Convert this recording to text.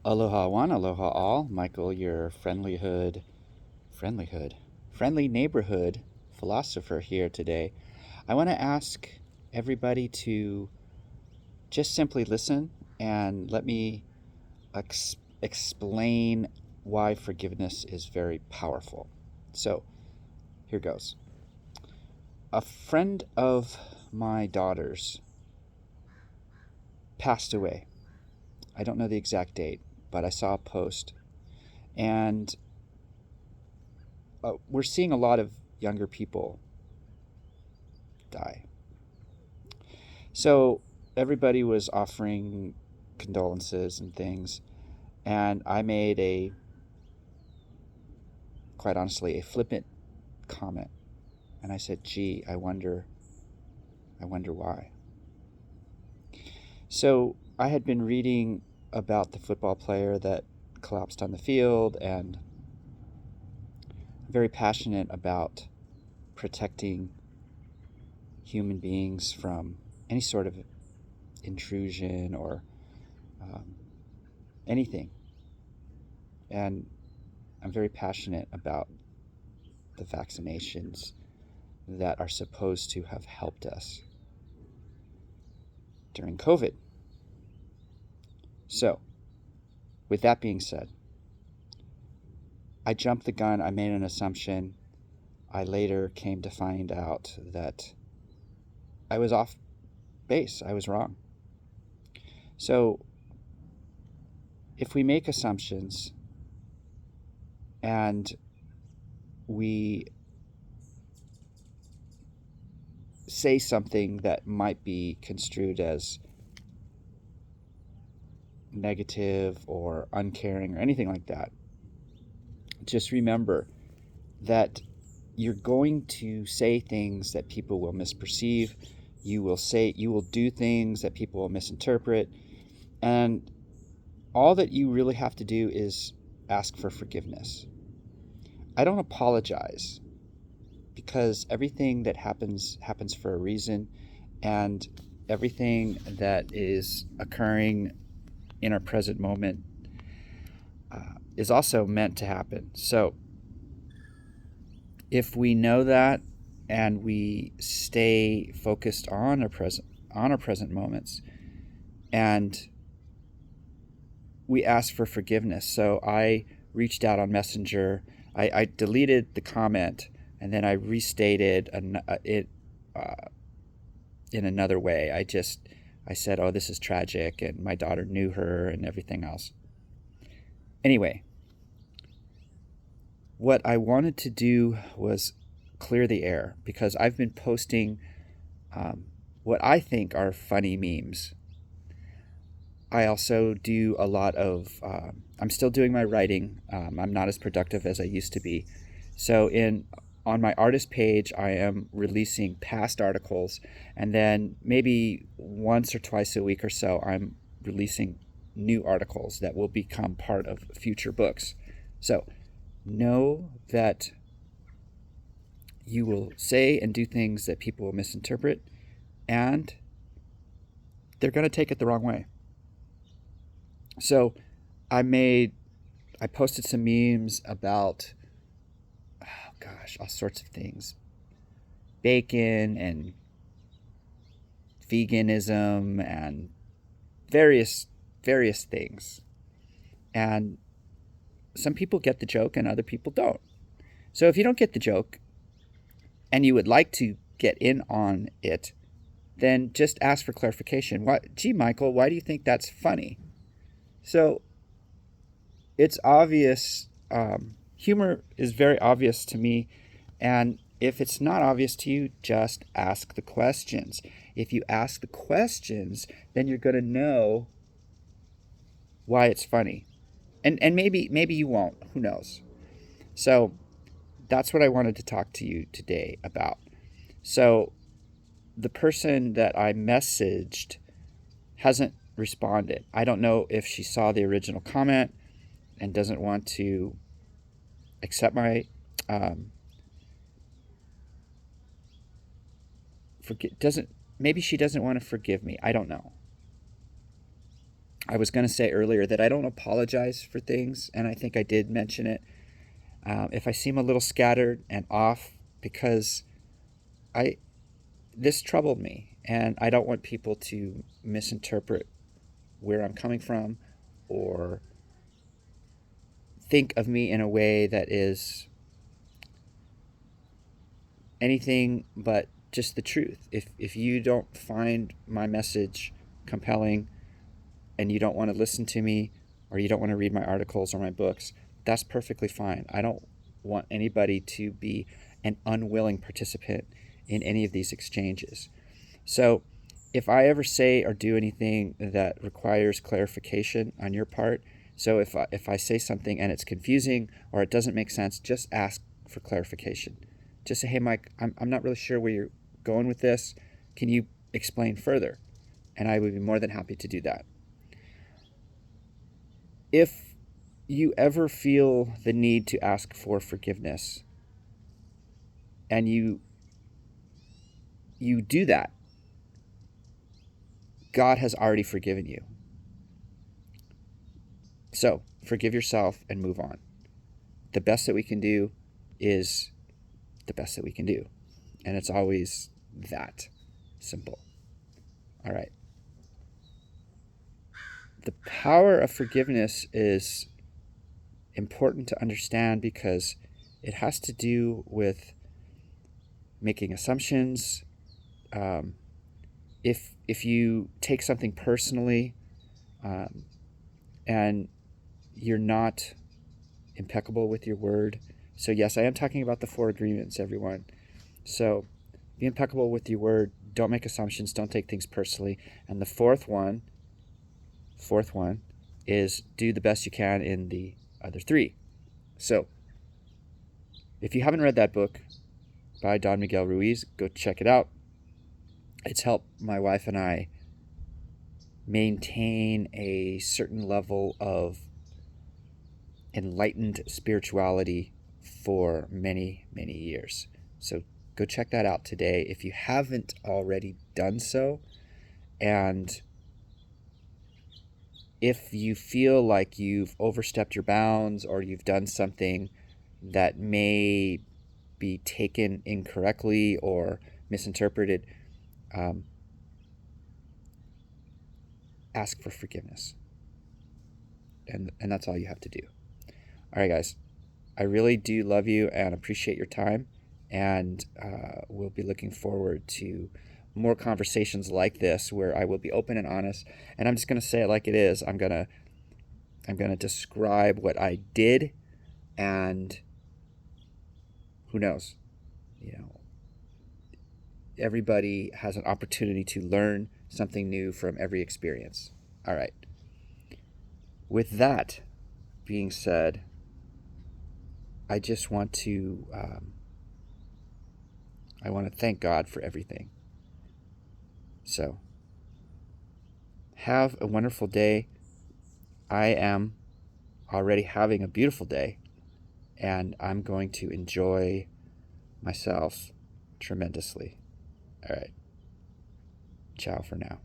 Aloha one, aloha all. Michael, your friendly neighborhood philosopher here today. I want to ask everybody to just simply listen and let me explain why forgiveness is very powerful. So, here goes. A friend of my daughter's passed away. I don't know the exact date, but I saw a post. And we're seeing a lot of younger people die. So everybody was offering condolences and things, and I made quite honestly, a flippant comment, and I said, "Gee, I wonder why." So I had been reading about the football player that collapsed on the field, and I'm very passionate about protecting human beings from any sort of intrusion or um, anything. And I'm very passionate about the vaccinations that are supposed to have helped us during COVID. So, with that being said, I jumped the gun, I made an assumption. I later came to find out that I was off base, I was wrong. So, if we make assumptions and we say something that might be construed as negative or uncaring or anything like that, just remember that you're going to say things that people will misperceive. You will do things that people will misinterpret. And all that you really have to do is ask for forgiveness. I don't apologize because everything that happens for a reason, and everything that is occurring in our present moment is also meant to happen. So if we know that and we stay focused on our present moments, and we ask for forgiveness. So I reached out on Messenger. I deleted the comment, and then I restated it in another way. I said, "Oh, this is tragic," and my daughter knew her, and everything else. Anyway, what I wanted to do was clear the air because I've been posting what I think are funny memes. I also do a lot of. I'm still doing my writing. I'm not as productive as I used to be. So on my artist page, I am releasing past articles, and then maybe once or twice a week or so, I'm releasing new articles that will become part of future books. So know that you will say and do things that people will misinterpret, and they're going to take it the wrong way. So I posted some memes about, oh gosh, all sorts of things, bacon and veganism and various things. And some people get the joke and other people don't. So if you don't get the joke and you would like to get in on it, then just ask for clarification. Gee, Michael, why do you think that's funny? So it's obvious. Humor is very obvious to me. And if it's not obvious to you, just ask the questions. If you ask the questions, then you're going to know why it's funny. And maybe you won't. Who knows? So that's what I wanted to talk to you today about. So the person that I messaged hasn't responded. I don't know if she saw the original comment and doesn't want to accept my maybe she doesn't want to forgive me. I don't know. I was going to say earlier that I don't apologize for things, and I think I did mention it. If I seem a little scattered and off, because this troubled me, and I don't want people to misinterpret where I'm coming from or think of me in a way that is anything but just the truth. If you don't find my message compelling and you don't want to listen to me, or you don't want to read my articles or my books, that's perfectly fine. I don't want anybody to be an unwilling participant in any of these exchanges. So if I ever say or do anything that requires clarification on your part, so if I say something and it's confusing or it doesn't make sense, just ask for clarification. Just say, hey, Mike, I'm not really sure where you're going with this. Can you explain further? And I would be more than happy to do that. If you ever feel the need to ask for forgiveness and you do that, God has already forgiven you. So forgive yourself and move on. The best that we can do is the best that we can do. And it's always that simple. All right. The power of forgiveness is important to understand because it has to do with making assumptions. If you take something personally and you're not impeccable with your word. So yes, I am talking about the 4 agreements, everyone. So be impeccable with your word. Don't make assumptions. Don't take things personally. And the fourth one is do the best you can in the other 3. So if you haven't read that book by Don Miguel Ruiz, go check it out. It's helped my wife and I maintain a certain level of enlightened spirituality for many, many years. So go check that out today if you haven't already done so. And if you feel like you've overstepped your bounds or you've done something that may be taken incorrectly or misinterpreted, ask for forgiveness. And that's all you have to do. All right, guys. I really do love you and appreciate your time. And we'll be looking forward to more conversations like this where I will be open and honest. And I'm just going to say it like it is. I'm going to describe what I did, and who knows? Everybody has an opportunity to learn something new from every experience. All right. With that being said, I just want to thank God for everything. So have a wonderful day. I am already having a beautiful day, and I'm going to enjoy myself tremendously. All right. Ciao for now.